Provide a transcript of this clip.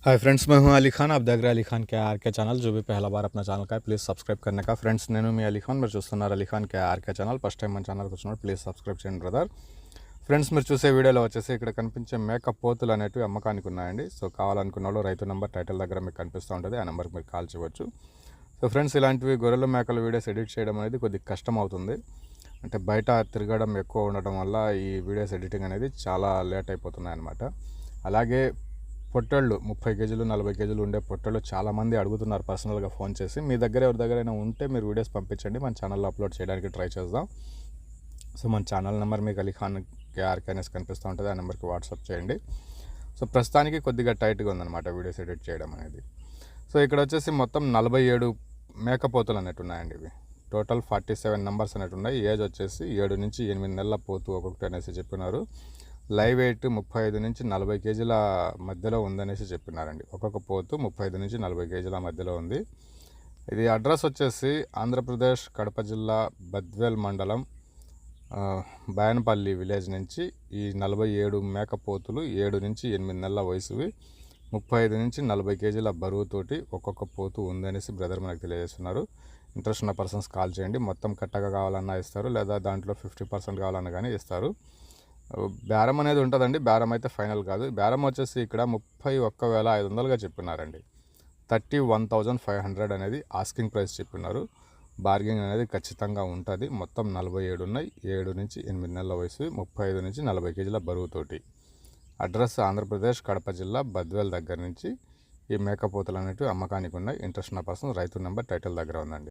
Hi friends, मैं हूं अली खान। आप देख रहे हैं अली खान के आर के ఛానల్। जो भी पहला बार अपना ఛానల్ का है प्लीज़ सब्सक्రైబ్ करने का। ఫ్రెండ్స్, నేను మీ అలీ ఖాన్, మీరు చూస్తున్నారు అలీ ఖాన్ కే ఆర్కే ఛానల్। ఫస్ట్ టైం మన ఛానల్కి వచ్చినప్పుడు ప్లీజ్ సబ్స్క్రైబ్ చేయండి బ్రదర్. ఫ్రెండ్స్, మీరు చూసే వీడియోలో వచ్చేసి ఇక్కడ కనిపించే మేక పోతులు అనేటివి అమ్మకానికి ఉన్నాయండి. సో కావాలనుకున్న వాళ్ళు రైతు నెంబర్ టైటిల్ దగ్గర మీకు కనిపిస్తూ ఉంటుంది, ఆ నెంబర్కి మీరు కాల్ చేయవచ్చు. సో ఫ్రెండ్స్, ఇలాంటివి గొర్రెల మేకల వీడియోస్ ఎడిట్ చేయడం అనేది కొద్దిగా కష్టం అవుతుంది. అంటే బయట తిరగడం ఎక్కువ ఉండడం వల్ల ఈ వీడియోస్ ఎడిటింగ్ అనేది చాలా లేట్ అయిపోతున్నాయి అన్నమాట. అలాగే పొట్టళ్ళు 30 కేజీలు 40 కేజీలు ఉండే పొట్టళ్ళు చాలామంది అడుగుతున్నారు పర్సనల్గా ఫోన్ చేసి. మీ దగ్గర ఎవరి దగ్గరైనా ఉంటే మీరు వీడియోస్ పంపించండి, మన ఛానల్లో అప్లోడ్ చేయడానికి ట్రై చేద్దాం. సో మన ఛానల్ నెంబర్ మీకు అలీ ఖాన్ కేఆర్కే అనేసి కనిపిస్తూ ఉంటుంది, ఆ నెంబర్కి వాట్సాప్ చేయండి. సో ప్రస్తుతానికి కొద్దిగా టైట్గా ఉందన్నమాట వీడియోస్ ఎడిట్ చేయడం అనేది. సో ఇక్కడ వచ్చేసి మొత్తం 47 మేకపోతులు అనేవి ఉన్నాయండి. ఇవి టోటల్ 47 నెంబర్స్ అనేవి ఉన్నాయి. ఏజ్ వచ్చేసి 7 నుంచి 8 నెలల పోతు ఒక్కొక్కటి అనేసి చెప్పినారు. లైవ్ వెయిట్ 35 నుంచి 40 కేజీల మధ్యలో ఉందనేసి చెప్పినారండి. ఒక్కొక్క పోతు 35 నుంచి 40 కేజీల మధ్యలో ఉంది. ఇది అడ్రస్ వచ్చేసి ఆంధ్రప్రదేశ్ కడప జిల్లా బద్వేల్ మండలం బాయనపల్లి విలేజ్ నుంచి ఈ 47 మేకపోతులు 7 నుంచి 8 నెలల వయసువి 35 నుంచి 40 కేజీల బరువుతోటి ఒక్కొక్క పోతు ఉందనేసి బ్రదర్ మనకు తెలియజేస్తున్నారు. ఇంట్రెస్ట్ ఉన్న పర్సన్స్ కాల్ చేయండి. మొత్తం కట్టగా కావాలన్నా ఇస్తారు, లేదా దాంట్లో 50% కావాలన్నా కానీ ఇస్తారు. బేరం అనేది ఉంటుందండి. బేరం అయితే ఫైనల్ కాదు. బేరం వచ్చేసి ఇక్కడ 31,500గా చెప్పినారండి. 31,500 అనేది ఆస్కింగ్ ప్రైస్ చెప్పినారు. బార్గెనింగ్ అనేది ఖచ్చితంగా ఉంటుంది. మొత్తం 47 ఉన్నాయి. 7 నుంచి 8 నెలల వయసు, 35 నుంచి 40 కేజీల బరువుతోటి. అడ్రస్ ఆంధ్రప్రదేశ్ కడప జిల్లా బద్వేల్ దగ్గర నుంచి ఈ మేకపోతులు అనేవి అమ్మకానికి ఉన్నాయి. ఇంట్రెస్ట్ ఉన్న పర్సన్ రైతు నెంబర్ టైటిల్ దగ్గర ఉందండి.